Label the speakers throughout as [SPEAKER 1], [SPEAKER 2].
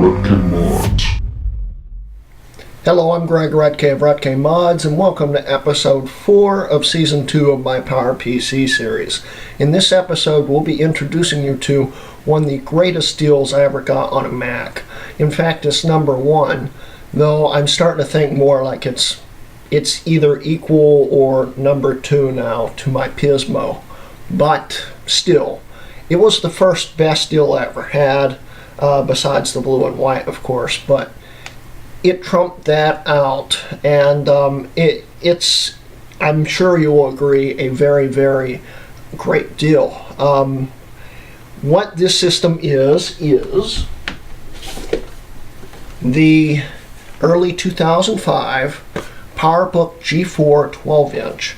[SPEAKER 1] Rutke Mods.
[SPEAKER 2] Hello, I'm Greg Rutke of Rutke Mods, and welcome to episode 4 of season 2 of my PowerPC series. In this episode, we'll be introducing you to one of the greatest deals I ever got on a Mac. In fact, it's number 1, though I'm starting to think more like it's either equal or number 2 now to my Pismo. But still, it was the first best deal I ever had, besides the blue and white, of course, but it trumped that out, and it's, I'm sure you will agree, a very, very great deal. What this system is the early 2005 PowerBook G4 12-inch.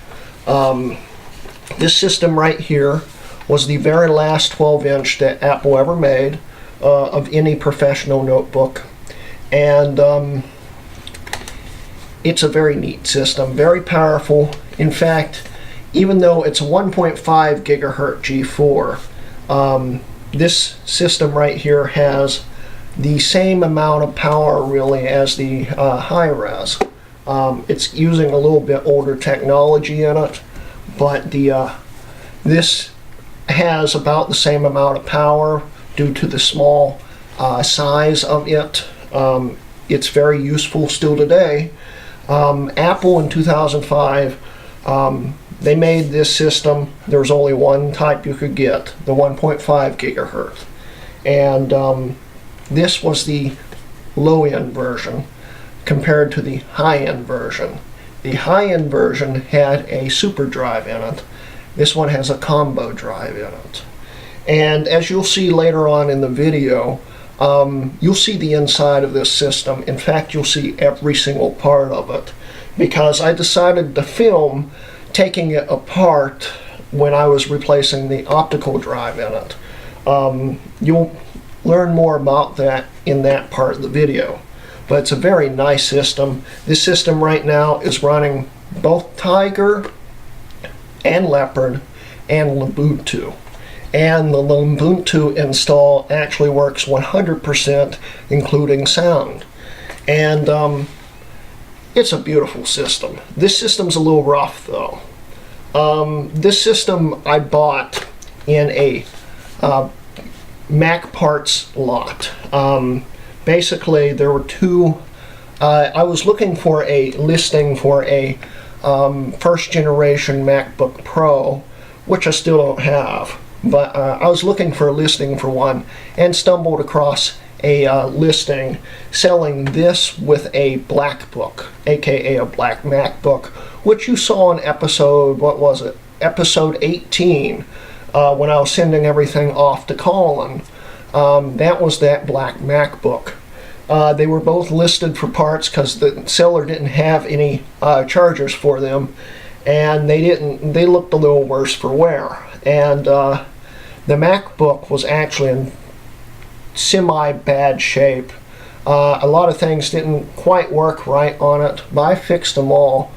[SPEAKER 2] This system right here was the very last 12-inch that Apple ever made of any professional notebook. And it's a very neat system, very powerful. In fact, even though it's a 1.5 gigahertz G4, this system right here has the same amount of power really as the high-res. It's using a little bit older technology in it, but this has about the same amount of power due to the small size of it. It's very useful still today. Apple in 2005, they made this system. There was only one type you could get, the 1.5 gigahertz. And this was the low-end version compared to the high-end version. The high-end version had a super drive in it. This one has a combo drive in it. And as you'll see later on in the video, you'll see the inside of this system. In fact, you'll see every single part of it, because I decided to film taking it apart when I was replacing the optical drive in it. You'll learn more about that in that part of the video. But it's a very nice system. This system right now is running both Tiger and Leopard and Ubuntu. And the Ubuntu install actually works 100%, including sound. And it's a beautiful system. This system's a little rough, though. This system I bought in a Mac parts lot. Basically, there were two. I was looking for a listing for a first generation MacBook Pro, which I still don't have. But I was looking for a listing for one and stumbled across a listing selling this with a black book, aka a black MacBook, which you saw in episode, what was it? Episode 18, when I was sending everything off to Colin. That was that black MacBook. They were both listed for parts because the seller didn't have any chargers for them, and they looked a little worse for wear. And the MacBook was actually in semi-bad shape. A lot of things didn't quite work right on it, but I fixed them all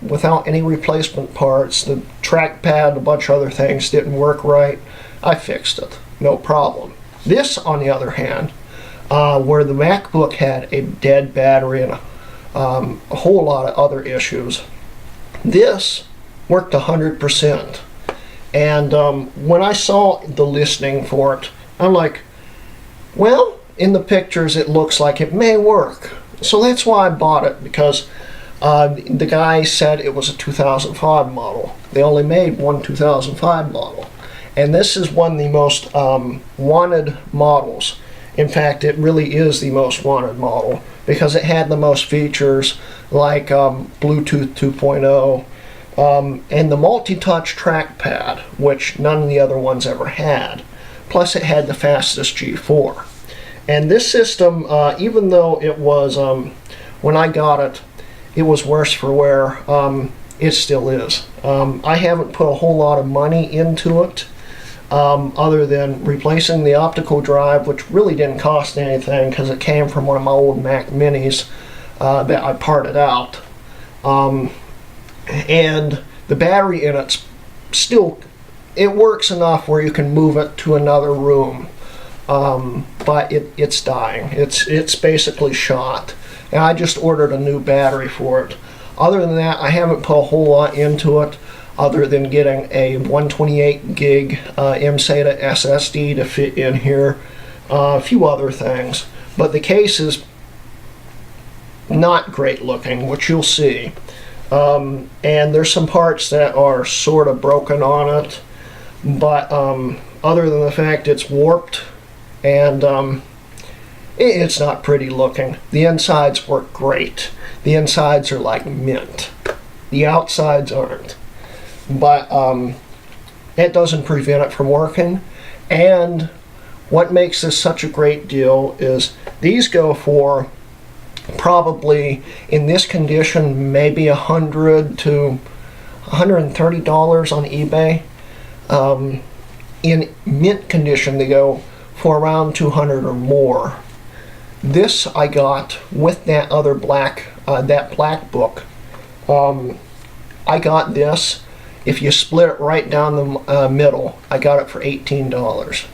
[SPEAKER 2] without any replacement parts. The trackpad, a bunch of other things didn't work right. I fixed it, no problem. This, on the other hand, where the MacBook had a dead battery and a whole lot of other issues, this worked 100%. And when I saw the listing for it, I'm like, well, in the pictures it looks like it may work. So that's why I bought it, because the guy said it was a 2005 model. They only made one 2005 model. And this is one of the most wanted models. In fact, it really is the most wanted model, because it had the most features like Bluetooth 2.0, and the multi-touch trackpad, which none of the other ones ever had. Plus it had the fastest G4. And this system, even though it was, when I got it, it was worse for wear, it still is. I haven't put a whole lot of money into it, other than replacing the optical drive, which really didn't cost anything because it came from one of my old Mac Minis that I parted out. And the battery in it still, it works enough where you can move it to another room. but it's dying. It's basically shot. And I just ordered a new battery for it. Other than that, I haven't put a whole lot into it, other than getting a 128 gig SATA SSD to fit in here, a few other things. But the case is not great looking, which you'll see. And there's some parts that are sort of broken on it, but other than the fact it's warped, and it's not pretty looking. The insides work great. The insides are like mint. The outsides aren't. But it doesn't prevent it from working. And what makes this such a great deal is these go for probably, in this condition, maybe $100 to $130 on eBay. In mint condition, they go for around $200 or more. This I got with that other black book. I got this. If you split it right down the middle, I got it for $18.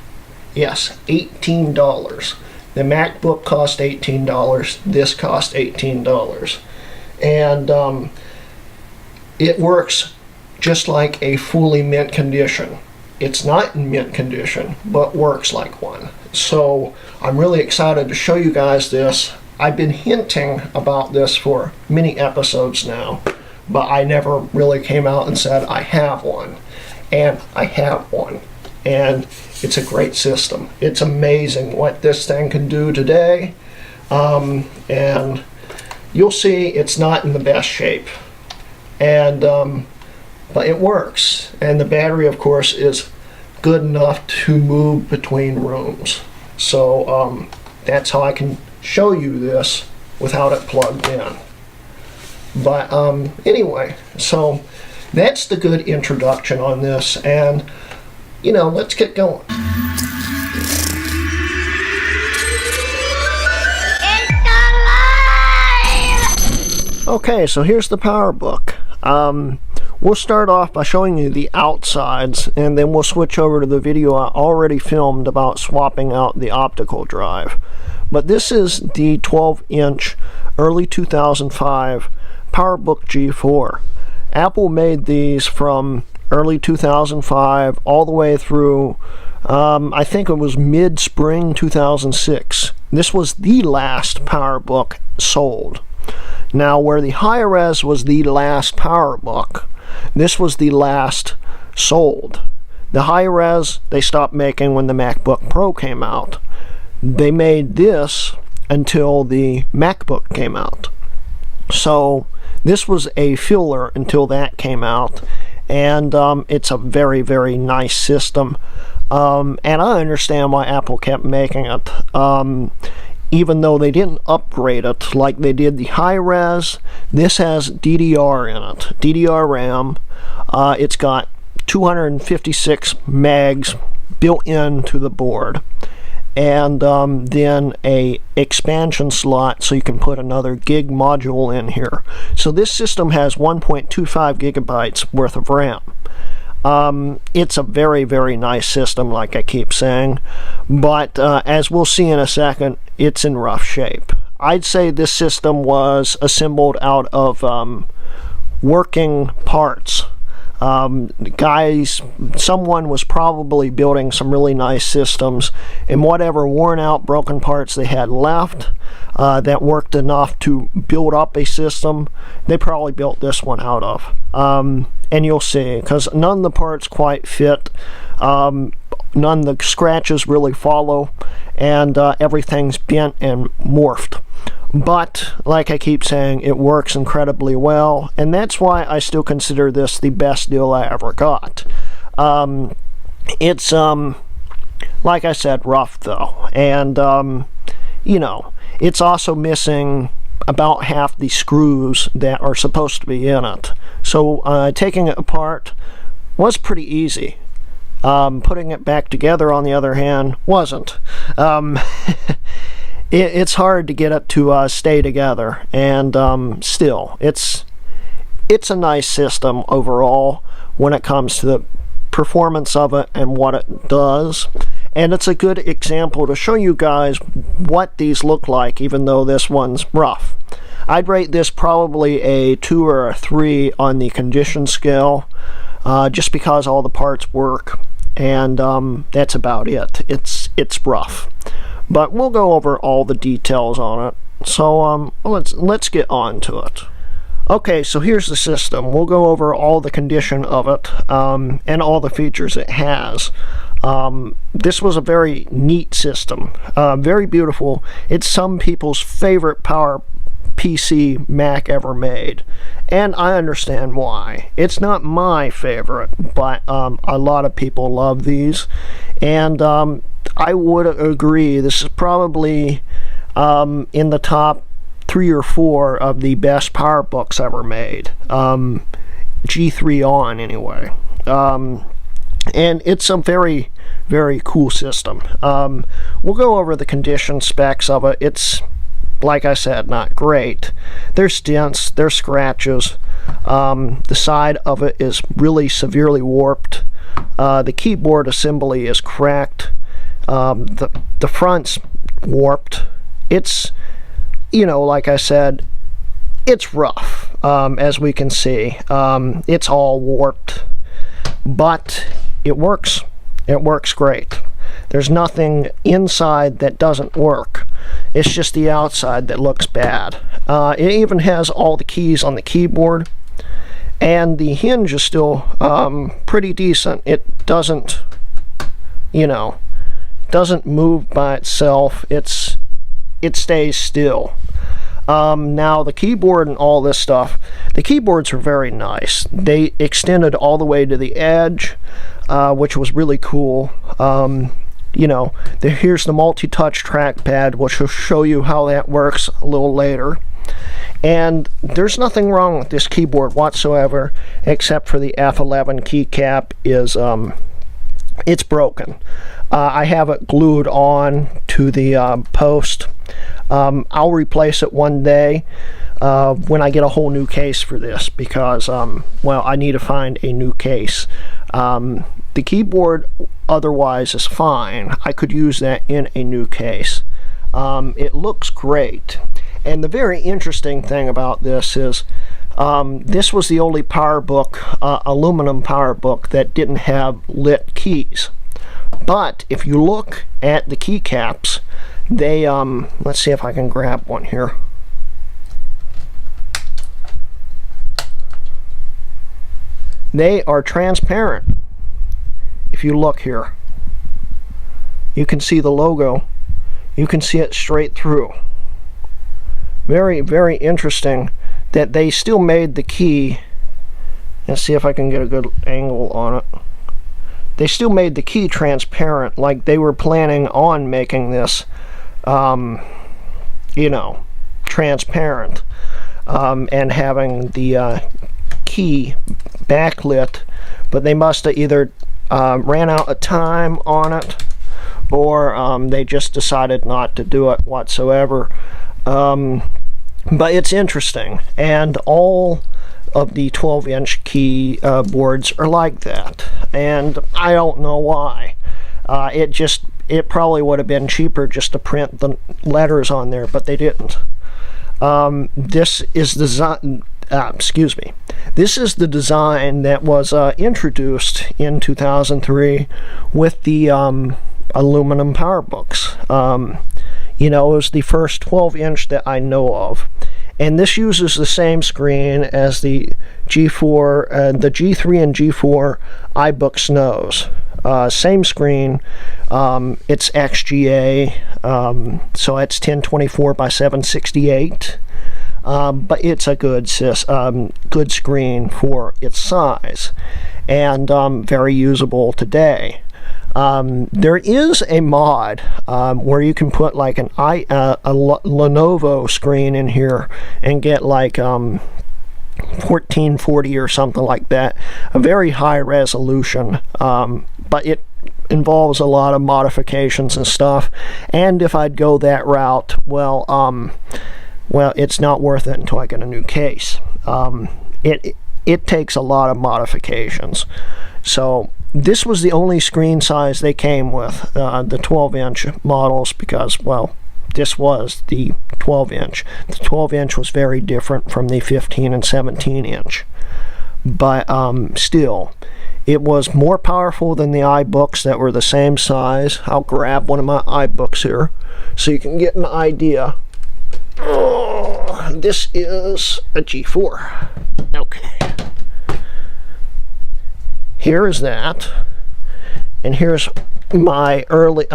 [SPEAKER 2] Yes, $18. The MacBook cost $18. This cost $18. And it works just like a fully mint condition. It's not in mint condition, but works like one. So I'm really excited to show you guys this. I've been hinting about this for many episodes now, but I never really came out and said I have one. And I have one. And it's a great system. It's amazing what this thing can do today. And you'll see it's not in the best shape. And but it works. And the battery, of course, is good enough to move between rooms. So that's how I can show you this without it plugged in. But anyway, so that's the good introduction on this, and you know, let's get going. Okay, so here's the PowerBook. We'll start off by showing you the outsides, and then we'll switch over to the video I already filmed about swapping out the optical drive. But this is the 12-inch early 2005 PowerBook G4. Apple made these from early 2005 all the way through, I think it was mid-spring 2006. This was the last PowerBook sold. Now, where the high-res was the last PowerBook, this was the last sold. The high-res they stopped making when the MacBook Pro came out. They made this until the MacBook came out. So this was a filler until that came out, and it's a very, very nice system. And I understand why Apple kept making it. Even though they didn't upgrade it like they did the high-res, this has DDR in it, DDR RAM. It's got 256 megs built into the board, and then a expansion slot so you can put another gig module in here. So this system has 1.25 gigabytes worth of RAM. It's a very, very nice system, like I keep saying, but as we'll see in a second, it's in rough shape. I'd say this system was assembled out of working parts. Someone was probably building some really nice systems, and whatever worn out broken parts they had left that worked enough to build up a system, they probably built this one out of. And you'll see, because none of the parts quite fit, none of the scratches really follow, and everything's bent and morphed. But like I keep saying, it works incredibly well, and that's why I still consider this the best deal I ever got. It's like I said, rough though, and you know, it's also missing about half the screws that are supposed to be in it. So taking it apart was pretty easy. Putting it back together, on the other hand, wasn't. It's hard to get it to stay together, and still, it's a nice system overall when it comes to the performance of it and what it does. And it's a good example to show you guys what these look like, even though this one's rough. I'd rate this probably a 2 or a 3 on the condition scale, just because all the parts work, and that's about it. It's rough, but we'll go over all the details on it. So let's get on to it. Okay, so here's the system. We'll go over all the condition of it and all the features it has. This was a very neat system, very beautiful. It's some people's favorite PowerPC Mac ever made, and I understand why. It's not my favorite, but a lot of people love these, and I would agree this is probably in the top 3 or 4 of the best PowerBooks ever made. G3 on anyway. And it's a very, very cool system. We'll go over the condition specs of it. It's, like I said, not great. There's dents, there's scratches. The side of it is really severely warped. The keyboard assembly is cracked. The front's warped. It's, you know, like I said, it's rough, as we can see. It's all warped, but it works. It works great. There's nothing inside that doesn't work. It's just the outside that looks bad. It even has all the keys on the keyboard, and the hinge is still pretty decent. It doesn't, you know, doesn't move by itself. It stays still. Now the keyboard and all this stuff, the keyboards are very nice. They extended all the way to the edge, which was really cool. You know, here's the multi-touch trackpad, which will show you how that works a little later. And there's nothing wrong with this keyboard whatsoever, except for the F11 keycap is it's broken. I have it glued on to the post. I'll replace it one day when I get a whole new case for this, because well, I need to find a new case. The keyboard otherwise is fine. I could use that in a new case. It looks great. And the very interesting thing about this is this was the only PowerBook, aluminum PowerBook, that didn't have lit keys. But if you look at the keycaps, they, let's see if I can grab one here. They are transparent. If you look here, you can see the logo. You can see it straight through. Very, very interesting that they still made the key. Let's see if I can get a good angle on it. They still made the key transparent, like they were planning on making this, you know, transparent, and having the key backlit, but they must have either ran out of time on it, or they just decided not to do it whatsoever. But it's interesting, and all of the 12-inch keyboards are like that, and I don't know why. It probably would have been cheaper just to print the letters on there, but they didn't. This is the This is the design that was introduced in 2003 with the aluminum PowerBooks. You know, it was the first 12-inch that I know of. And this uses the same screen as the G4, the G3 and G4 iBook Snows. Same screen. It's XGA, so it's 1024 by 768. But it's a good screen for its size, and very usable today. There is a mod where you can put like a Lenovo screen in here and get like 1440 or something like that, a very high resolution, but it involves a lot of modifications and stuff, and if I'd go that route, well, it's not worth it until I get a new case. It takes a lot of modifications. So this was the only screen size they came with, the 12-inch models, because, well, this was the 12-inch. The 12-inch was very different from the 15 and 17-inch. But still, it was more powerful than the iBooks that were the same size. I'll grab one of my iBooks here so you can get an idea. Oh, this is a G4. Okay. Here is that. And here's my early,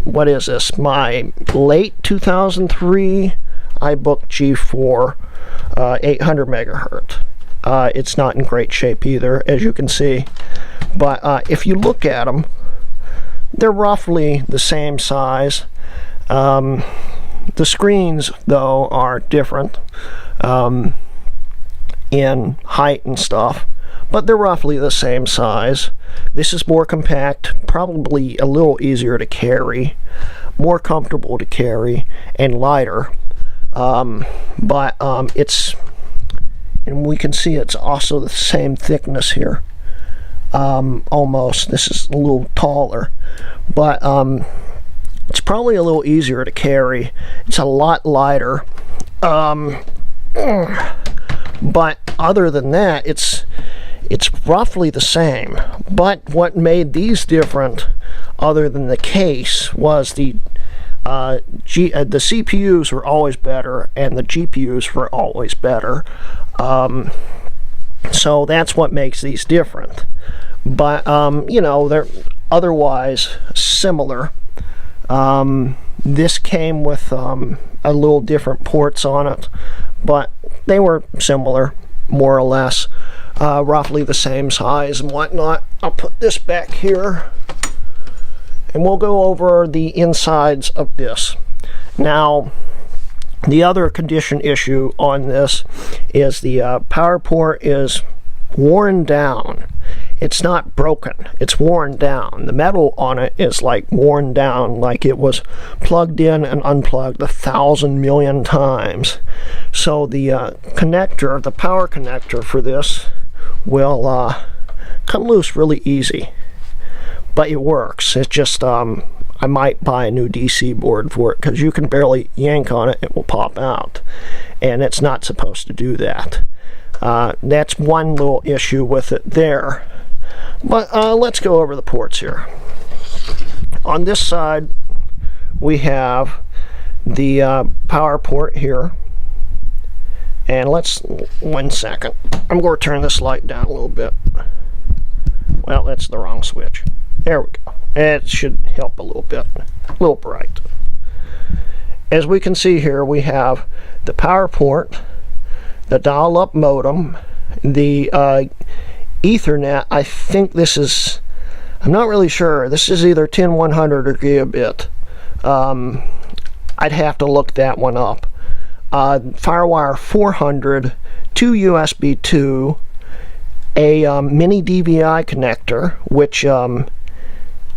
[SPEAKER 2] what is this? My late 2003 iBook G4, 800 megahertz. It's not in great shape either, as you can see. But if you look at them, they're roughly the same size. The screens, though, are different in height and stuff, but they're roughly the same size. This is more compact, probably a little easier to carry, more comfortable to carry, and lighter. But it's, and we can see it's also the same thickness here. Almost. This is a little taller, but it's probably a little easier to carry. It's a lot lighter. But other than that, it's roughly the same. But what made these different, other than the case, was the CPUs were always better and the GPUs were always better. So that's what makes these different. But you know, they're otherwise similar. This came with a little different ports on it, but they were similar, more or less, roughly the same size and whatnot. I'll put this back here, and we'll go over the insides of this. Now, the other condition issue on this is the power port is worn down. It's not broken, it's worn down. The metal on it is like worn down, like it was plugged in and unplugged 1,000 million times. So the connector, the power connector for this will come loose really easy. But it works. It's just, I might buy a new DC board for it, because you can barely yank on it, it will pop out. And it's not supposed to do that. That's one little issue with it there. But let's go over the ports here. On this side, we have the power port here. And let's, 1 second. I'm going to turn this light down a little bit. Well, that's the wrong switch. There we go. It should help a little bit. A little bright. As we can see here, we have the power port, the dial-up modem, the Ethernet. I think this is, I'm not really sure. This is either 10100 or gigabit. I'd have to look that one up. Firewire 400, 2 USB 2, a mini DVI connector, which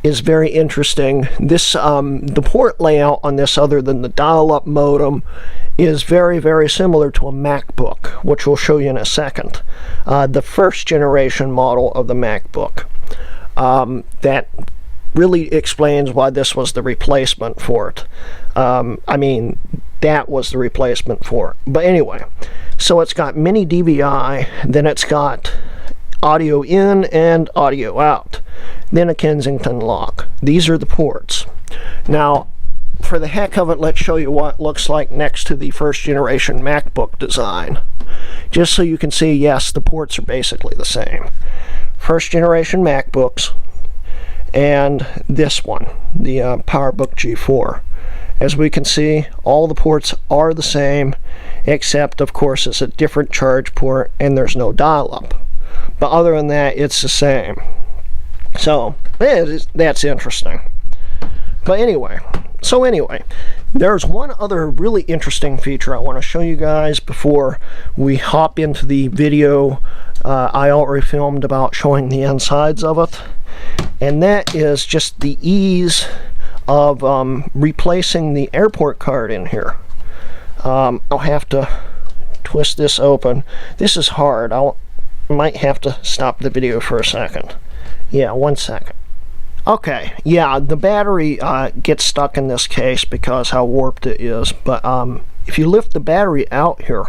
[SPEAKER 2] is very interesting. This the port layout on this, other than the dial-up modem, is very, very similar to a MacBook, which we'll show you in a second. The first generation model of the MacBook. That really explains why this was the replacement for it. I mean, that was the replacement for it. But anyway, so it's got mini DVI, then it's got audio in and audio out, then a Kensington lock. These are the ports. Now, for the heck of it, let's show you what it looks like next to the first generation MacBook design. Just so you can see, yes, the ports are basically the same. First generation MacBooks and this one, the PowerBook G4. As we can see, all the ports are the same, except, of course, it's a different charge port and there's no dial-up. But other than that, it's the same. So, that's interesting. But anyway, there's one other really interesting feature I want to show you guys before we hop into the video I already filmed about showing the insides of it. And that is just the ease of replacing the airport card in here. I'll have to twist this open. This is hard. I might have to stop the video for a second. Yeah, 1 second. Okay, yeah, the battery gets stuck in this case because how warped it is, but if you lift the battery out here,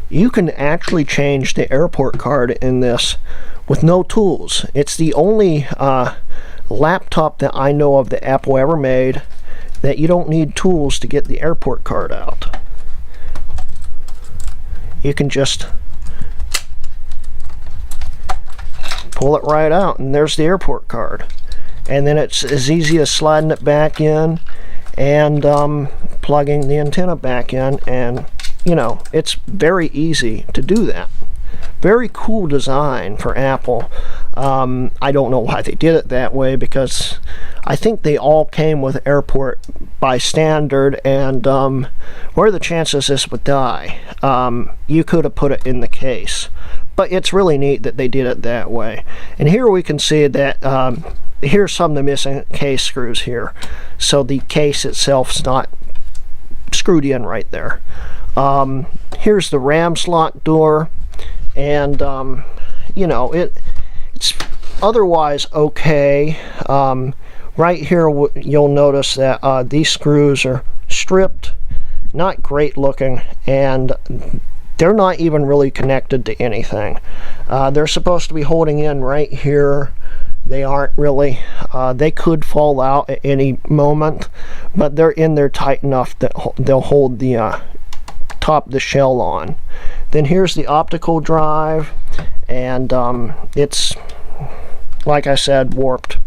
[SPEAKER 2] you can actually change the airport card in this with no tools. It's the only laptop that I know of that Apple ever made that you don't need tools to get the airport card out. You can just pull it right out and there's the airport card. And then it's as easy as sliding it back in and plugging the antenna back in, and you know, it's very easy to do that. Very cool design for Apple. I don't know why they did it that way, because I think they all came with airport by standard, and what are the chances this would die? You could have put it in the case, but it's really neat that they did it that way. And here we can see that here's some of the missing case screws here, so the case itself's not screwed in right there. Here's the RAM slot door, and you know, it's otherwise okay. Right here you'll notice that these screws are stripped, not great looking, and they're not even really connected to anything. They're supposed to be holding in right here. They aren't really. They could fall out at any moment, but they're in there tight enough that they'll hold the top of the shell on. Then here's the optical drive, and it's, like I said, warped.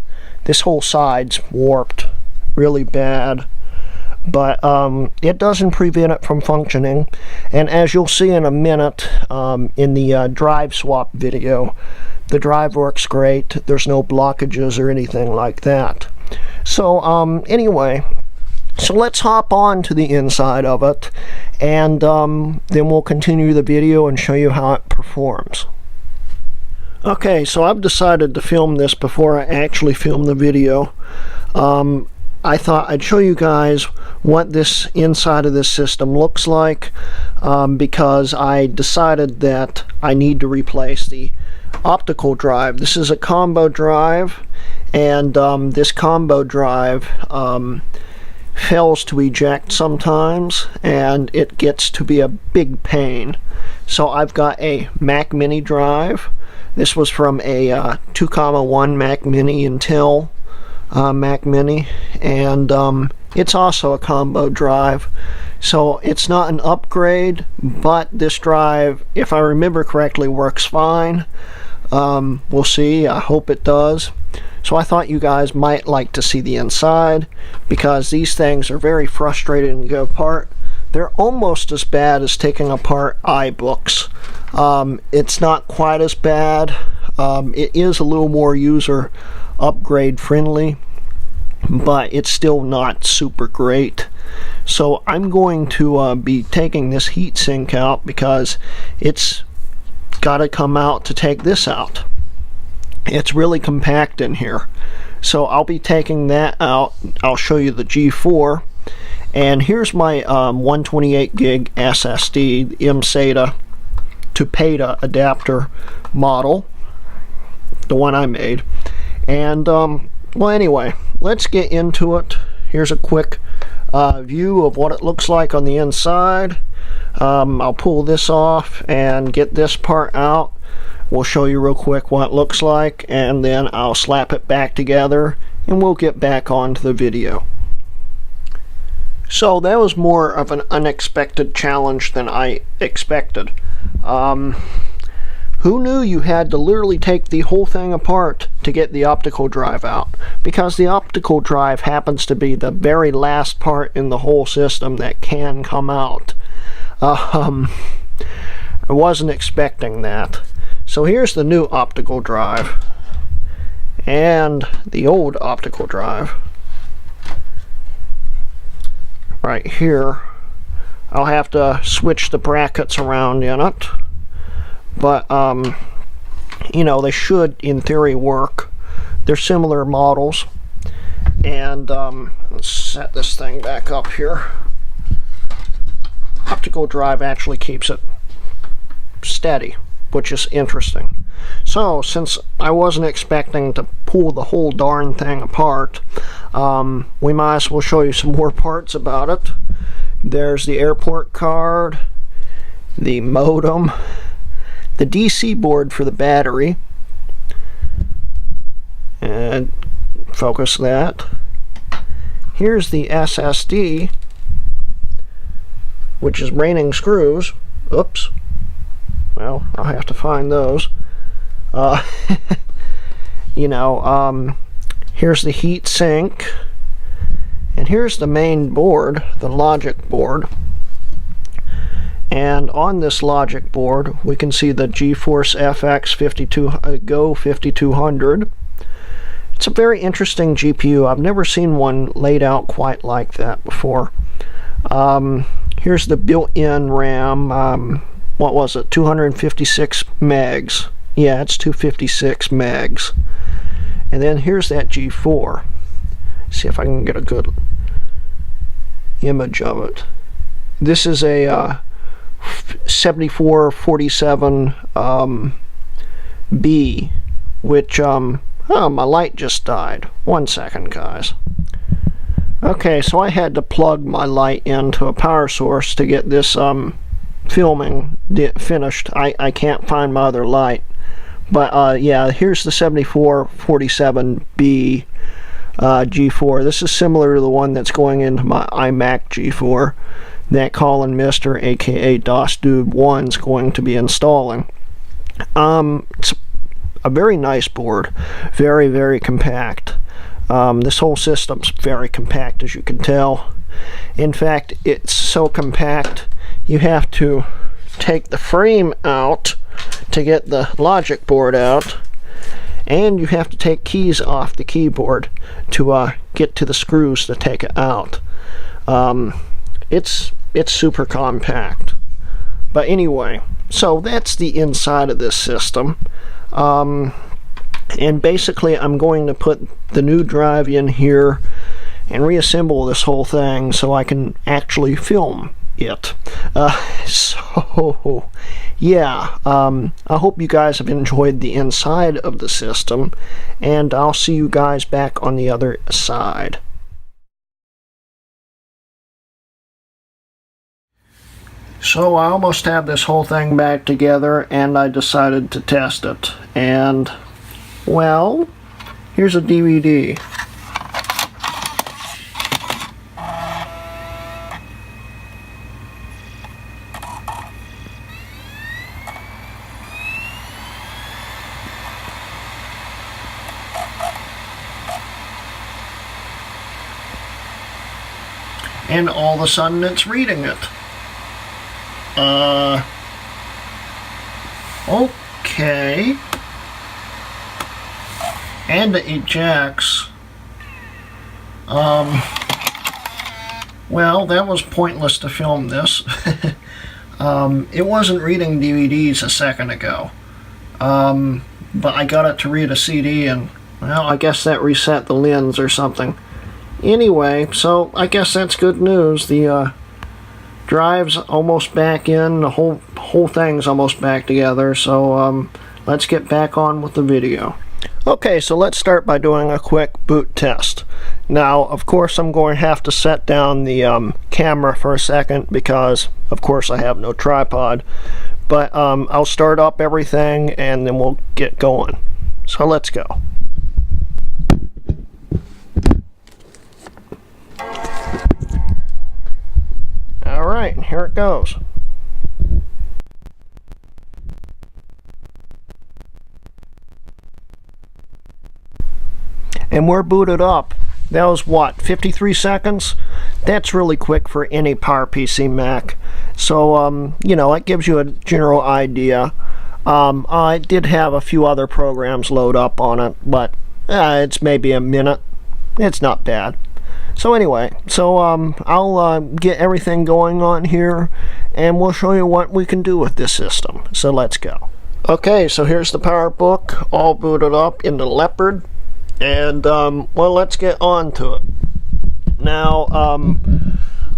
[SPEAKER 2] This whole side's warped really bad, but it doesn't prevent it from functioning. And as you'll see in a minute in the drive swap video, the drive works great. There's no blockages or anything like that. So anyway, so let's hop on to the inside of it, and then we'll continue the video and show you how it performs. Okay, so I've decided to film this before I actually film the video. I thought I'd show you guys what this inside of this system looks like, because I decided that I need to replace the optical drive. This is a combo drive, and this combo drive fails to eject sometimes, and it gets to be a big pain. So I've got a Mac Mini drive. This was from a 2.1 Mac Mini Intel Mac Mini, and it's also a combo drive. So it's not an upgrade, but this drive, if I remember correctly, works fine. We'll see. I hope it does. So I thought you guys might like to see the inside, because these things are very frustrating to go apart. They're almost as bad as taking apart iBooks. It's not quite as bad. It is a little more user upgrade friendly, but it's still not super great. So I'm going to be taking this heatsink out, because it's got to come out to take this out. It's really compact in here. So I'll be taking that out. I'll show you the G4. And here's my 128 gig SSD, the mSATA to PATA adapter model, the one I made. And well, anyway, let's get into it. Here's a quick view of what it looks like on the inside. I'll pull this off and get this part out. We'll show you real quick what it looks like, and then I'll slap it back together and we'll get back onto the video. So that was more of an unexpected challenge than I expected. Who knew you had to literally take the whole thing apart to get the optical drive out? Because the optical drive happens to be the very last part in the whole system that can come out. I wasn't expecting that. So here's the new optical drive and the old optical drive. Right here, I'll have to switch the brackets around in it, but you know, they should in theory work. They're similar models. And let's set this thing back up here. Optical drive actually keeps it steady, which is interesting. So, since I wasn't expecting to pull the whole darn thing apart, we might as well show you some more parts about it. There's the airport card, the modem, the DC board for the battery, and focus that. Here's the SSD, which is raining screws. Oops. Well, I'll have to find those. Here's the heat sink, and here's the main board, the logic board. And on this logic board, we can see the GeForce FX Go 5200. It's a very interesting GPU. I've never seen one laid out quite like that before. Here's the built-in RAM. What was it? 256 megs. Yeah, it's 256 megs. And then here's that G4. See if I can get a good image of it. This is a 7447 B, which oh, my light just died. 1 second, guys. Okay, so I had to plug my light into a power source to get this filming finished. I can't find my other light, but yeah, here's the 7447B G4. This is similar to the one that's going into my iMac G4 that Colin Mister, aka DOS Dude 1's going to be installing. It's a very nice board, very, very compact. This whole system's very compact, as you can tell. In fact, it's so compact you have to take the frame out to get the logic board out, and you have to take keys off the keyboard to get to the screws to take it out. It's super compact. But anyway, so that's the inside of this system. And basically I'm going to put the new drive in here and reassemble this whole thing so I can actually film it. So yeah, I hope you guys have enjoyed the inside of the system, and I'll see you guys back on the other side. So I almost have this whole thing back together, and I decided to test it. And, well, here's a DVD. And all of a sudden it's reading it. Okay. And it ejects. Well, that was pointless to film this. It wasn't reading DVDs a second ago. But I got it to read a CD, and, well, I guess that reset the lens or something. Anyway, so I guess that's good news. The drive's almost back in, the whole thing's almost back together, so let's get back on with the video. Okay, so let's start by doing a quick boot test. Now, of course, I'm going to have to set down the camera for a second because, of course, I have no tripod. But I'll start up everything and then we'll get going. So let's go. Alright, here it goes. And we're booted up. That was what, 53 seconds? That's really quick for any PowerPC Mac. So, you know, it gives you a general idea. I did have a few other programs load up on it, but it's maybe a minute. It's not bad. So anyway, I'll get everything going on here, and we'll show you what we can do with this system. So let's go. Okay, so here's the PowerBook, all booted up into Leopard, and well, let's get on to it. Now,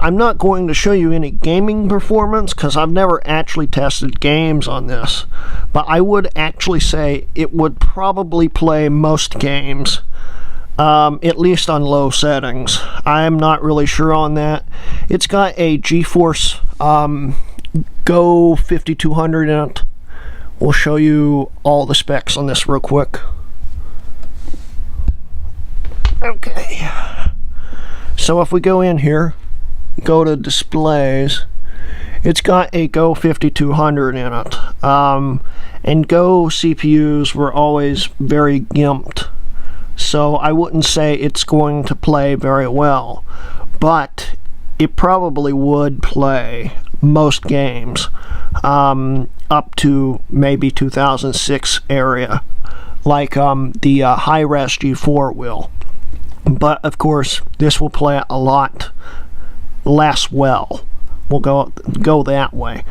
[SPEAKER 2] I'm not going to show you any gaming performance because I've never actually tested games on this, but I would actually say it would probably play most games, at least on low settings. I am not really sure on that. It's got a GeForce Go 5200 in it. We'll show you all the specs on this real quick. Okay, so if we go in here, go to displays, it's got a Go 5200 in it, and Go CPUs were always very gimped, so I wouldn't say it's going to play very well, but it probably would play most games, up to maybe 2006 area, like the high-res G4 will. But of course, this will play a lot less well. We'll go that way.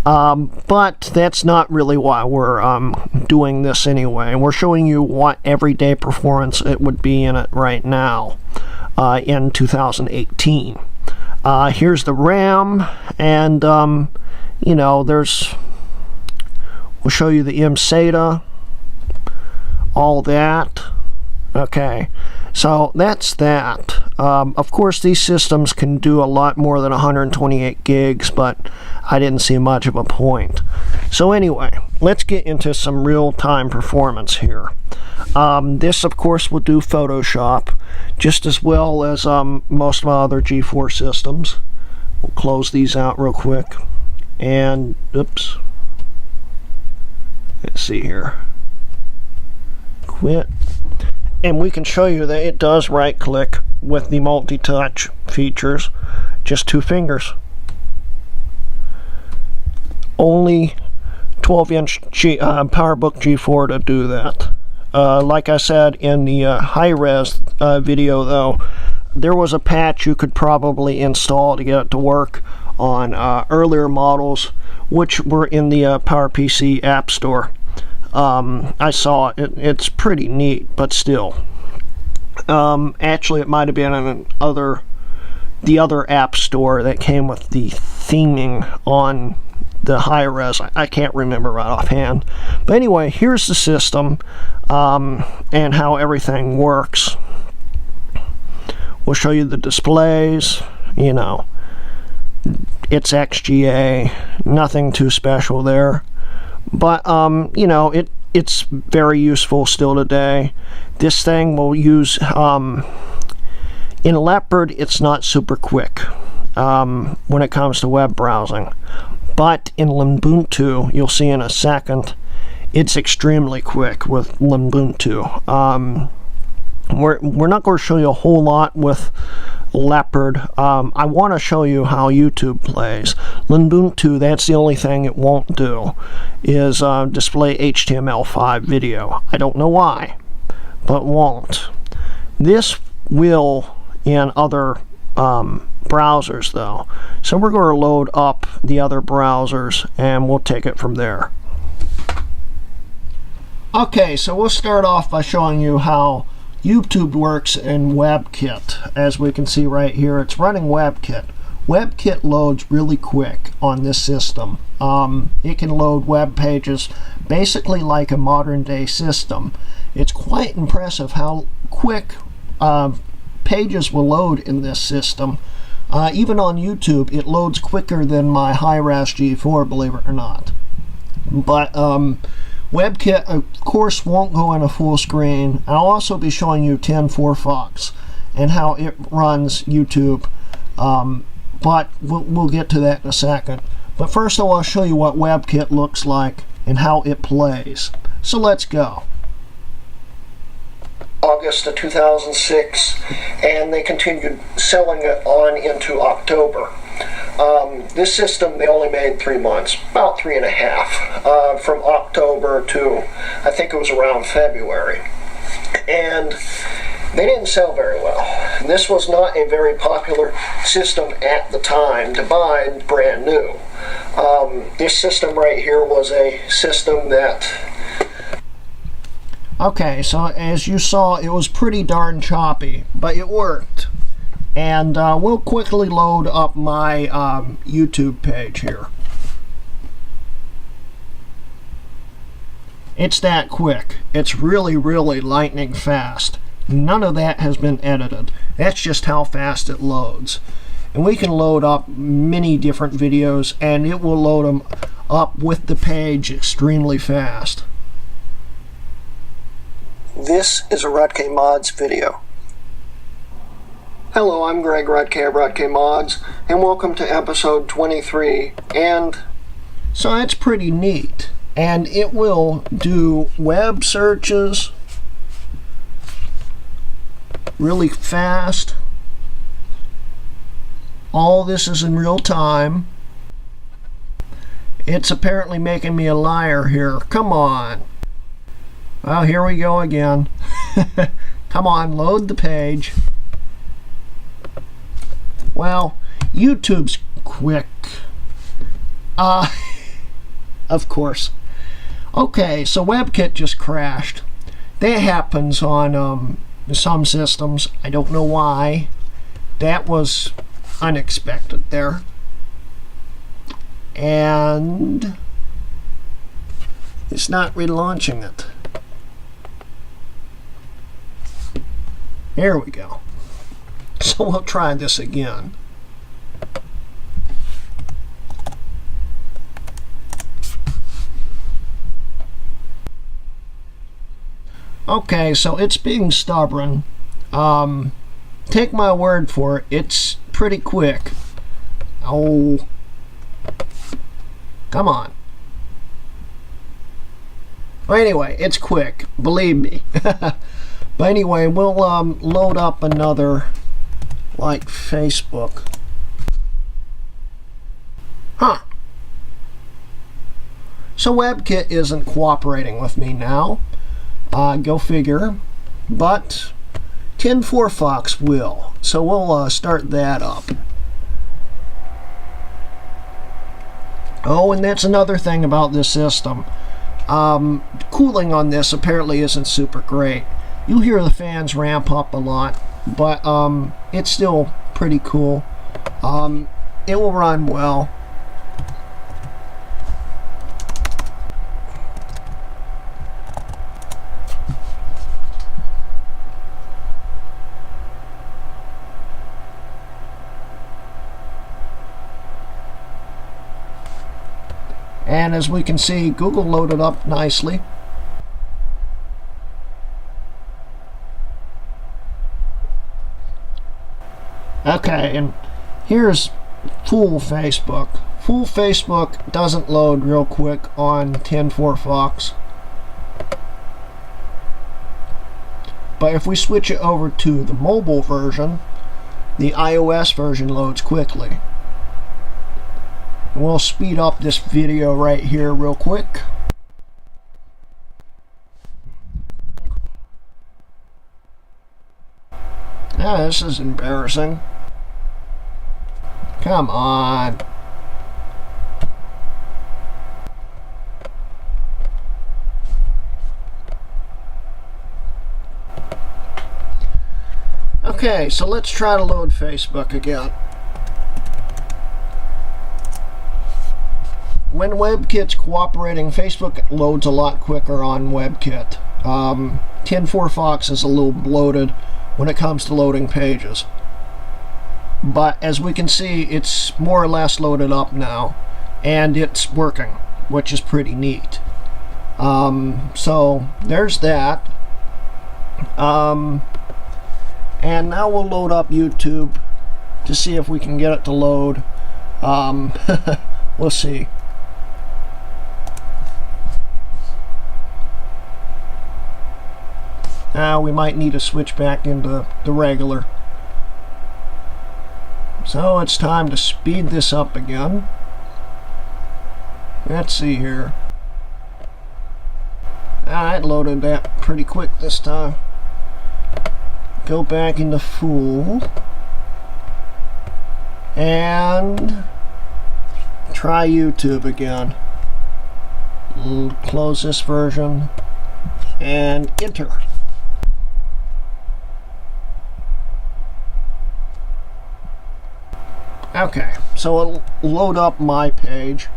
[SPEAKER 2] But that's not really why we're doing this anyway. We're showing you what everyday performance it would be in it right now in 2018. Here's the RAM, and you know, we'll show you the SATA, all that. Okay, so that's that. Of course, these systems can do a lot more than 128 gigs, but I didn't see much of a point. So anyway, let's get into some real-time performance here. This, of course, will do Photoshop just as well as most of my other G4 systems. We'll close these out real quick. And, oops. Let's see here. Quit. And we can show you that it does right-click with the multi-touch features. Just 2 fingers. Only 12-inch PowerBook G4 to do that. Like I said in the high-res video, though, there was a patch you could probably install to get it to work on earlier models, which were in the PowerPC App Store. I saw it. It's pretty neat, but still. Actually, it might have been in the other App Store that came with the theming on the high res. I can't remember right offhand. But anyway, here's the system and how everything works. We'll show you the displays. You know, it's XGA, nothing too special there. But you know, it's very useful still today. This thing will use in Leopard. It's not super quick when it comes to web browsing, but in Ubuntu, you'll see in a second, it's extremely quick with Ubuntu. We're not going to show you a whole lot with Leopard. I want to show you how YouTube plays. Ubuntu, that's the only thing it won't do, is display HTML5 video. I don't know why, but won't. This will in other browsers, though. So we're going to load up the other browsers, and we'll take it from there. Okay, so we'll start off by showing you how YouTube works in WebKit. As we can see right here, it's running WebKit. WebKit loads really quick on this system. It can load web pages basically like a modern day system. It's quite impressive how quick pages will load in this system. Even on YouTube, it loads quicker than my high-res G4, believe it or not. But WebKit, of course, won't go in a full screen. I'll also be showing you 10.4 Fox and how it runs YouTube, but we'll get to that in a second. But first I want to show you what WebKit looks like and how it plays. So let's go. August of 2006, and they continued selling it on into October. This system, they only made 3 months, about 3.5, from October to, I think it was around February. And they didn't sell very well. This was not a very popular system at the time to buy brand new. This system right here was a system that... Okay, so as you saw, it was pretty darn choppy, but it worked. And we'll quickly load up my YouTube page here. It's that quick. It's really, really lightning fast. None of that has been edited. That's just how fast it loads. And we can load up many different videos, and it will load them up with the page extremely fast. This is a Rutke Mods video. Hello, I'm Greg Rutke of Rutke Mods, and welcome to episode 23. And so that's pretty neat. And it will do web searches really fast. All this is in real time. It's apparently making me a liar here. Come on. Well, here we go again. Come on, load the page. Well, YouTube's quick. Of course. Okay, so WebKit just crashed. That happens on some systems. I don't know why. That was unexpected there. And it's not relaunching it. There we go. So we'll try this again. Okay, so it's being stubborn. Take my word for it, it's pretty quick. Oh, come on. Well, anyway, it's quick, believe me. But anyway, we'll load up another, like Facebook. Huh. So WebKit isn't cooperating with me now. Go figure. But 10.4 Fox will. So we'll start that up. Oh, and that's another thing about this system. Cooling on this apparently isn't super great. You hear the fans ramp up a lot, but it's still pretty cool. It will run well. And as we can see, Google loaded up nicely. Okay, and here's full Facebook. Full Facebook doesn't load real quick on 10.4 Fox. But if we switch it over to the mobile version, the iOS version loads quickly. We'll speed up this video right here real quick. Ah, this is embarrassing. Come on. Okay, so let's try to load Facebook again. When WebKit's cooperating, Facebook loads a lot quicker on WebKit. 10.4 Fox is a little bloated when it comes to loading pages. But as we can see, it's more or less loaded up now, and it's working, which is pretty neat. So there's that. And now we'll load up YouTube to see if we can get it to load. We'll see. Now we might need to switch back into the regular. So it's time to speed this up again. Let's see here. I loaded that pretty quick this time. Go back into full. And try YouTube again. Close this version and enter. Okay, so it'll load up my page.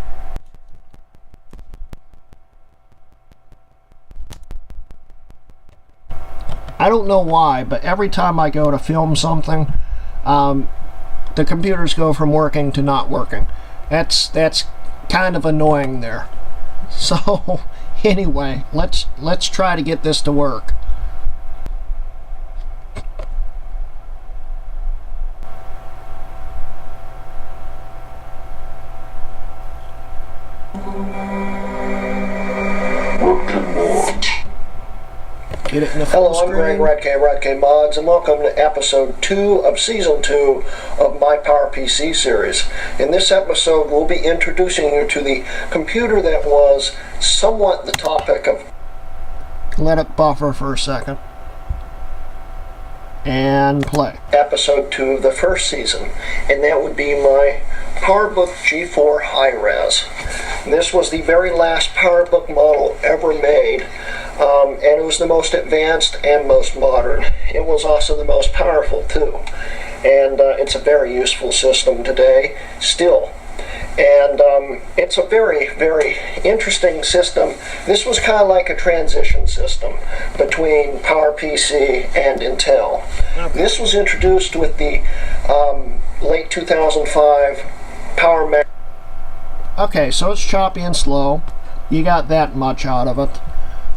[SPEAKER 2] I don't know why, but every time I go to film something, the computers go from working to not working. That's kind of annoying there. So anyway, let's try to get this to work. Get it in the full screen.
[SPEAKER 1] Hello, I'm Greg Radke Mods, and welcome to episode 2 of season 2 of my PowerPC series. In this episode, we'll be introducing you to the computer that was somewhat the topic of...
[SPEAKER 2] Let it buffer for a second. And play.
[SPEAKER 1] Episode 2 of the first season, and that would be my PowerBook G4 High-Res. This was the very last PowerBook model ever made, and it was the most advanced and most modern. It was also the most powerful too, and it's a very useful system today still. And it's a very, very interesting system. This was kind of like a transition system between PowerPC and Intel.
[SPEAKER 2] Okay.
[SPEAKER 1] This was introduced with the late 2005 Power Mac.
[SPEAKER 2] Okay, so it's choppy and slow. You got that much out of it.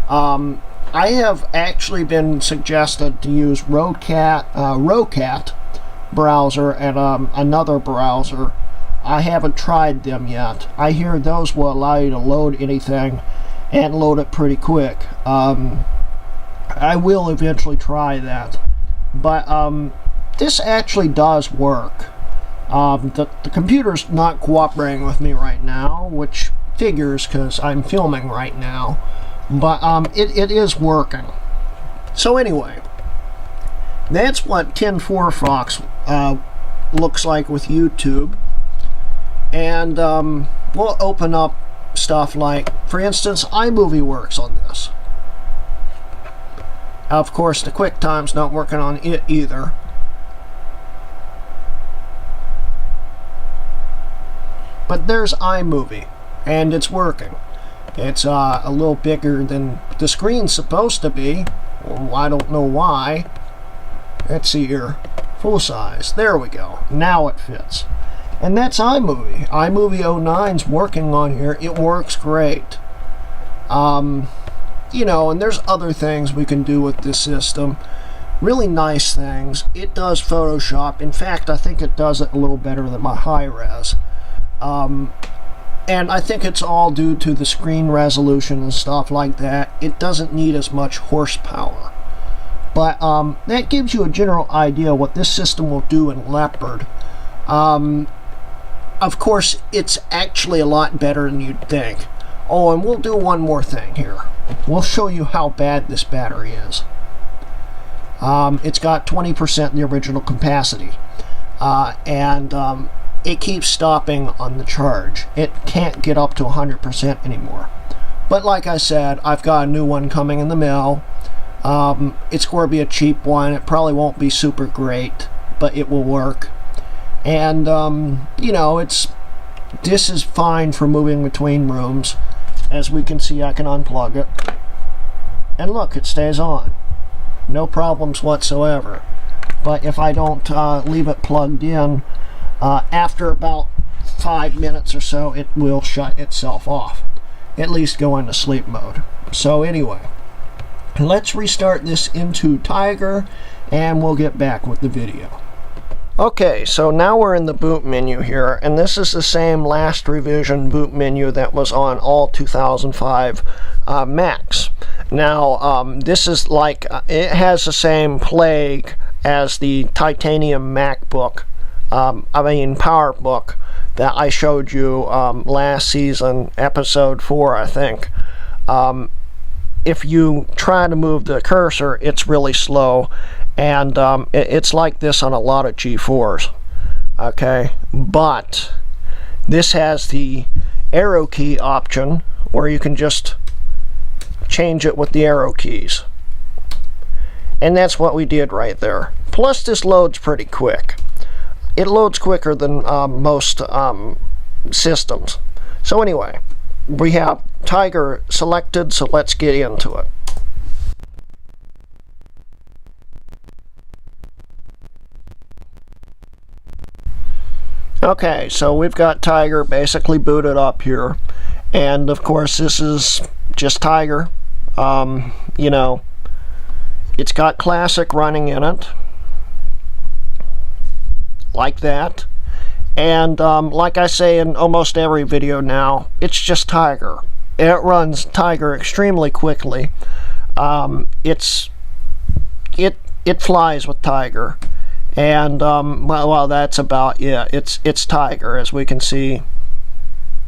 [SPEAKER 2] I have actually been suggested to use Rocat browser and another browser. I haven't tried them yet. I hear those will allow you to load anything and load it pretty quick. I will eventually try that. But this actually does work. The computer's not cooperating with me right now, which figures because I'm filming right now. But it is working. So anyway, that's what Tin 4 Fox looks like with YouTube. And we'll open up stuff like, for instance, iMovie works on this. Of course, the QuickTime's not working on it either. But there's iMovie, and it's working. It's a little bigger than the screen's supposed to be. Well, I don't know why. Let's see here. Full size. There we go. Now it fits. And that's iMovie. iMovie 09's working on here. It works great. You know, and there's other things we can do with this system. Really nice things. It does Photoshop. In fact, I think it does it a little better than my high-res. And I think it's all due to the screen resolution and stuff like that. It doesn't need as much horsepower. But that gives you a general idea what this system will do in Leopard. Of course, it's actually a lot better than you'd think. Oh, and we'll do one more thing here. We'll show you how bad this battery is. It's got 20% the original capacity. And it keeps stopping on the charge. It can't get up to 100% anymore. But like I said, I've got a new one coming in the mail. It's going to be a cheap one. It probably won't be super great, but it will work. And you know, this is fine for moving between rooms. As we can see, I can unplug it, and look, it stays on. No problems whatsoever. But if I don't leave it plugged in, after about 5 minutes or so, it will shut itself off. At least go into sleep mode. So anyway, let's restart this into Tiger, and we'll get back with the video. Okay, so now we're in the boot menu here, and this is the same last revision boot menu that was on all 2005 Macs. Now, this is like, it has the same plague as the titanium MacBook, PowerBook that I showed you last season, episode 4, I think. If you try to move the cursor, it's really slow. And it's like this on a lot of G4s, okay? But this has the arrow key option where you can just change it with the arrow keys. And that's what we did right there. Plus, this loads pretty quick. it loads quicker than most systems. So anyway, we have Tiger selected, so let's get into it. Okay, so we've got Tiger basically booted up here, and of course this is just Tiger. You know, it's got Classic running in it, like that. And like I say in almost every video now, it's just Tiger. It runs Tiger extremely quickly. It flies with Tiger. And well, that's about it's Tiger, as we can see.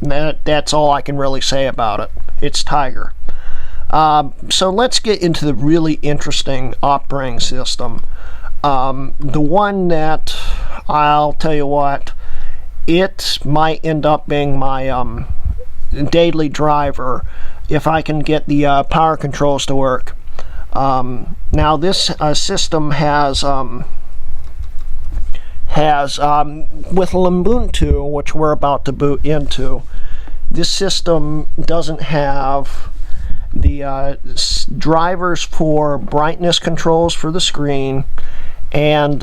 [SPEAKER 2] That's all I can really say about it. It's Tiger. So let's get into the really interesting operating system. The one that I'll tell you what, it might end up being my daily driver if I can get the power controls to work. Now this system has with Ubuntu, which we're about to boot into, this system doesn't have the drivers for brightness controls for the screen, and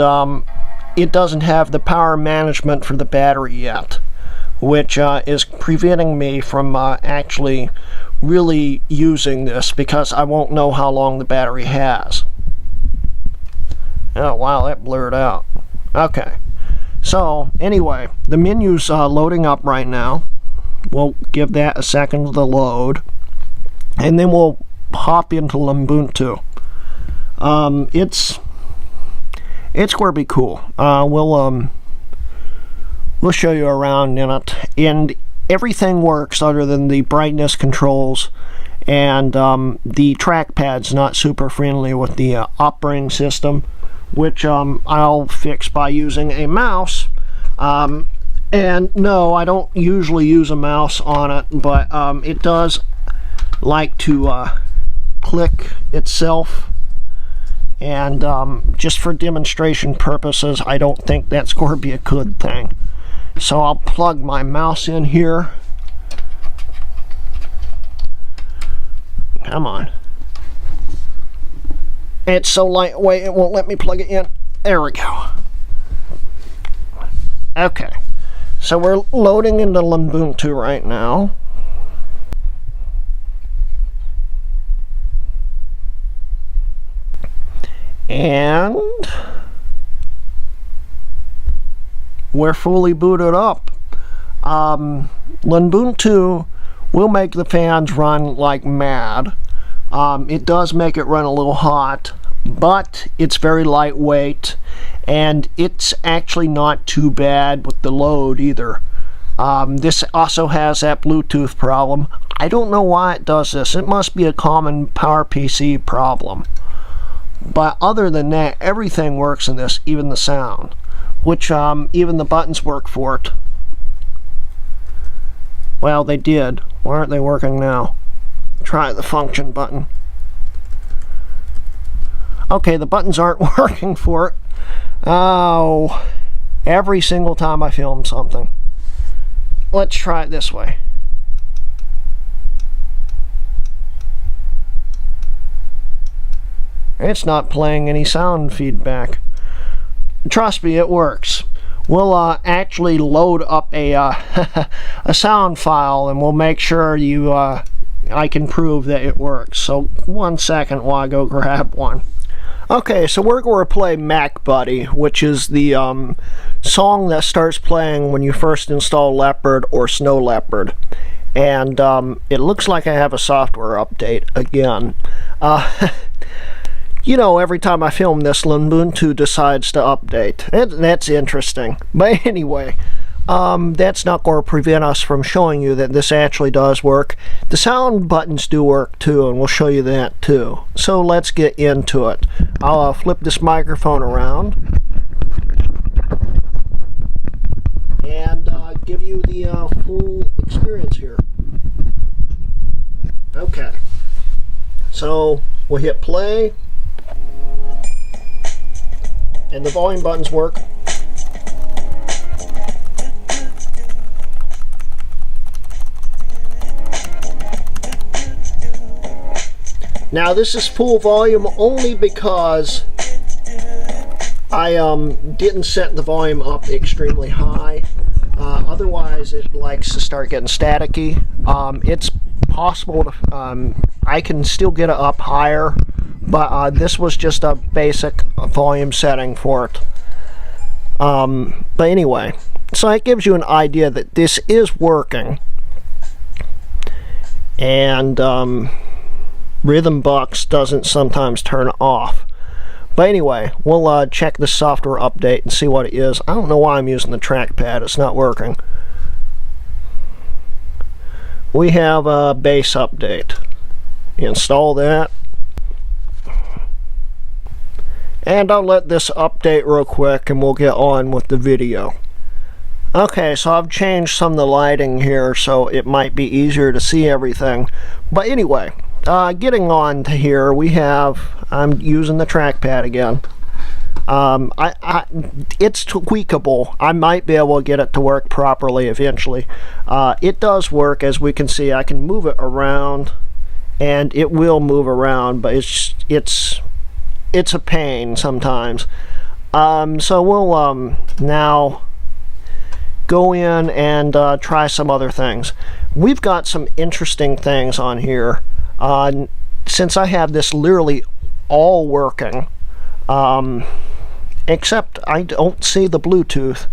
[SPEAKER 2] it doesn't have the power management for the battery yet, which is preventing me from actually really using this, because I won't know how long the battery has. Oh wow, that blurred out. Okay, so anyway, the menu's loading up right now. We'll give that a second to load, and then we'll hop into Ubuntu. It's going to be cool. We'll show you around in it, and everything works other than the brightness controls, and the trackpad's not super friendly with the operating system, which I'll fix by using a mouse. And no, I don't usually use a mouse on it, but it does like to click itself, and just for demonstration purposes, I don't think that's going to be a good thing. So I'll plug my mouse in here. Come on. It's so lightweight it won't let me plug it in. There we go. Okay, so we're loading into Ubuntu right now. And we're fully booted up. Ubuntu will make the fans run like mad. It does make it run a little hot, but it's very lightweight, and it's actually not too bad with the load either. This also has that Bluetooth problem. I don't know why it does this. It must be a common PowerPC problem. But other than that, everything works in this, even the sound, which even the buttons work for it. Well, they did. Why aren't they working now? Try the function button. Okay, the buttons aren't working for it. Oh, every single time I film something. Let's try it this way. It's not playing any sound feedback. Trust me, it works. We'll actually load up a a sound file, and we'll make sure you I can prove that it works. So 1 second while I go grab one. Okay, so we're going to play Mac Buddy, which is the song that starts playing when you first install Leopard or Snow Leopard. And it looks like I have a software update again. You know, every time I film this, Ubuntu decides to update. That's interesting. But anyway, that's not going to prevent us from showing you that this actually does work. The sound buttons do work too, and we'll show you that too. So let's get into it. I'll flip this microphone around and give you the full experience here. Okay, so we'll hit play, and the volume buttons work. Now this is full volume only because I didn't set the volume up extremely high. Otherwise it likes to start getting staticky. It's possible to, I can still get it up higher, but this was just a basic volume setting for it. But anyway, so it gives you an idea that this is working. And Rhythm Box doesn't sometimes turn off. But anyway, we'll check the software update and see what it is. I don't know why I'm using the trackpad. It's not working. We have a bass update. Install that. And I'll let this update real quick and we'll get on with the video. Okay, so I've changed some of the lighting here so it might be easier to see everything. But anyway, getting on to here, I'm using the trackpad again. It's tweakable. I might be able to get it to work properly eventually. It does work, as we can see. I can move it around, and it will move around, but it's a pain sometimes. So we'll now go in and try some other things. We've got some interesting things on here. Since I have this literally all working, except I don't see the Bluetooth.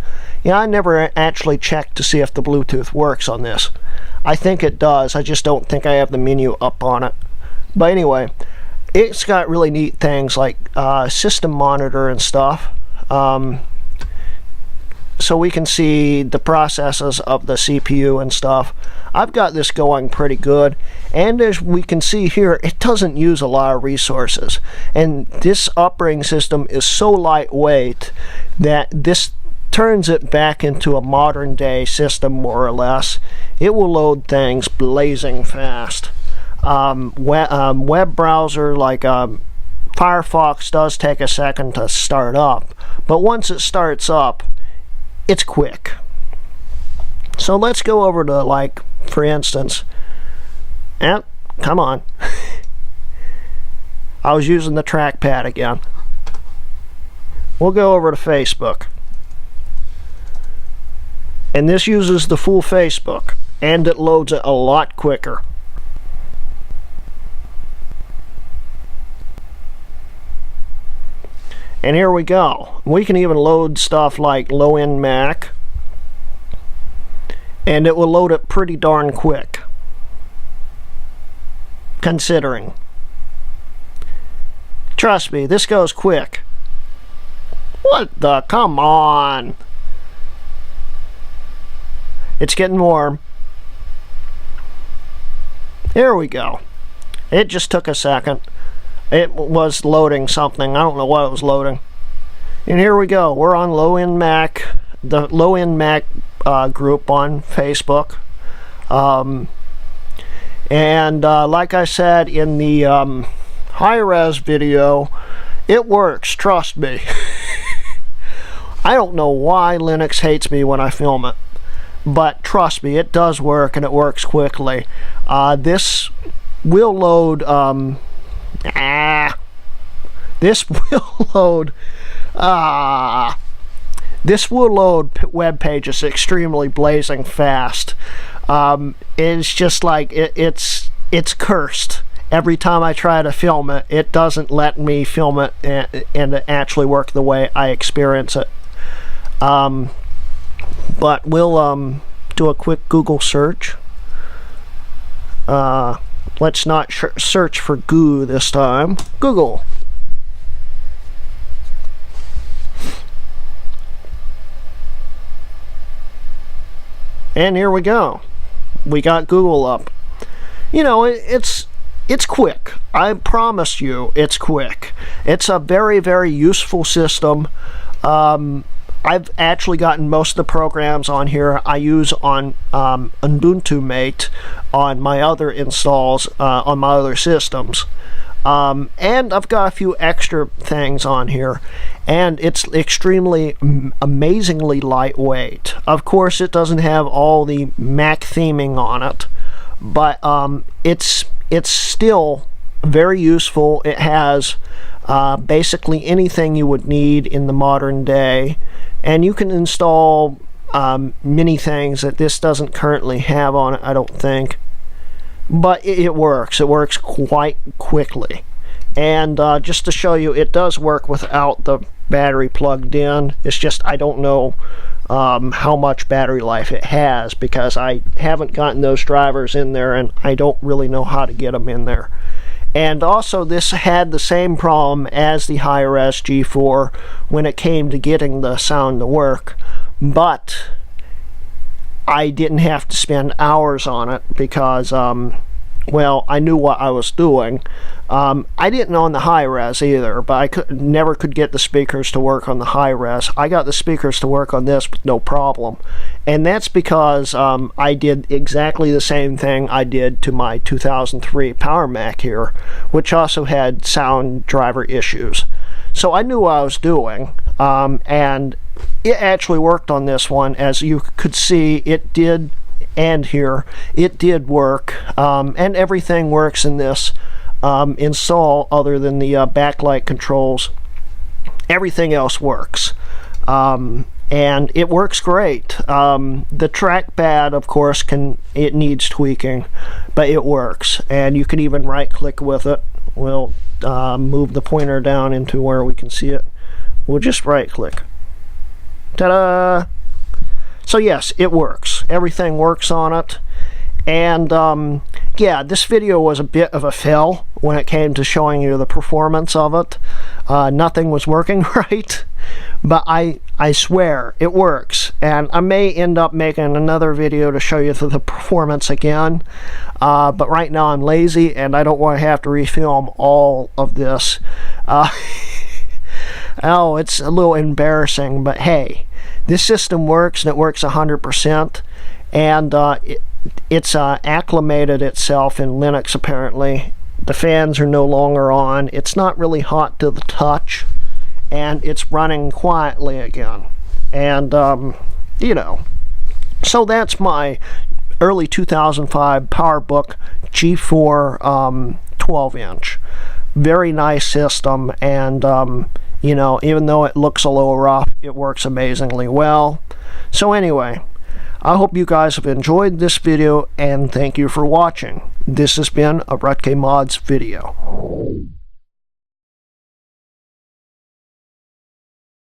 [SPEAKER 2] Yeah, I never actually checked to see if the Bluetooth works on this. I think it does. I just don't think I have the menu up on it. But anyway, it's got really neat things like system monitor and stuff. So we can see the processes of the CPU and stuff. I've got this going pretty good, and as we can see here, it doesn't use a lot of resources, and this operating system is so lightweight that this turns it back into a modern day system, more or less. It will load things blazing fast. Web browser like Firefox does take a second to start up, but once it starts up, it's quick. So let's go over to, like, for instance, come on. I was using the trackpad again. We'll go over to Facebook. And this uses the full Facebook, and it loads it a lot quicker. And here we go. We can even load stuff like low-end Mac, and it will load it pretty darn quick, considering. Trust me, this goes quick. What the? Come on. It's getting warm. Here we go. It just took a second. It was loading something. I don't know what it was loading. And here we go. We're on low-end Mac, the low-end Mac group on Facebook. Like I said in the high-res video, it works. Trust me. I don't know why Linux hates me when I film it, but trust me, it does work, and it works quickly. This will load. This will load web pages extremely blazing fast. It's just like it's cursed. Every time I try to film it, it doesn't let me film it and actually work the way I experience it. But we'll do a quick Google search. Let's not search for goo this time. Google. And here we go. We got Google up. You know, it's quick. I promise you, it's quick. It's a very, very useful system. I've actually gotten most of the programs on here I use on Ubuntu Mate on my other installs on my other systems. And I've got a few extra things on here, and it's extremely amazingly lightweight. Of course, it doesn't have all the Mac theming on it, but it's still very useful. It has basically anything you would need in the modern day, and you can install many things that this doesn't currently have on it, I don't think. But it works. It works quite quickly. And just to show you, it does work without the battery plugged in. It's just I don't know how much battery life it has, because I haven't gotten those drivers in there, and I don't really know how to get them in there. And also, this had the same problem as the high-res G4 when it came to getting the sound to work, but I didn't have to spend hours on it because well, I knew what I was doing. I didn't on the high-res either, but I never could get the speakers to work on the high-res. I got the speakers to work on this with no problem. And that's because I did exactly the same thing I did to my 2003 Power Mac here, which also had sound driver issues. So I knew what I was doing, and it actually worked on this one. As you could see, it did. And here it did work, and everything works in this install other than the backlight controls. Everything else works, and it works great. The trackpad, of course, it needs tweaking, but it works, and you can even right click with it. We'll move the pointer down into where we can see it. We'll just right click. Ta-da! So yes, it works. Everything works on it. And yeah, this video was a bit of a fail when it came to showing you the performance of it. Nothing was working right, but I swear it works. And I may end up making another video to show you the performance again. But right now I'm lazy and I don't want to have to refilm all of this. Oh, it's a little embarrassing, but hey, this system works, and it works 100%, and it's acclimated itself in Linux apparently. The fans are no longer on, it's not really hot to the touch, and it's running quietly again. And, you know, so that's my early 2005 PowerBook G4 12-inch. Very nice system, and you know, even though it looks a little rough, it works amazingly well. So anyway, I hope you guys have enjoyed this video, and thank you for watching. This has been a Rutke Mods video.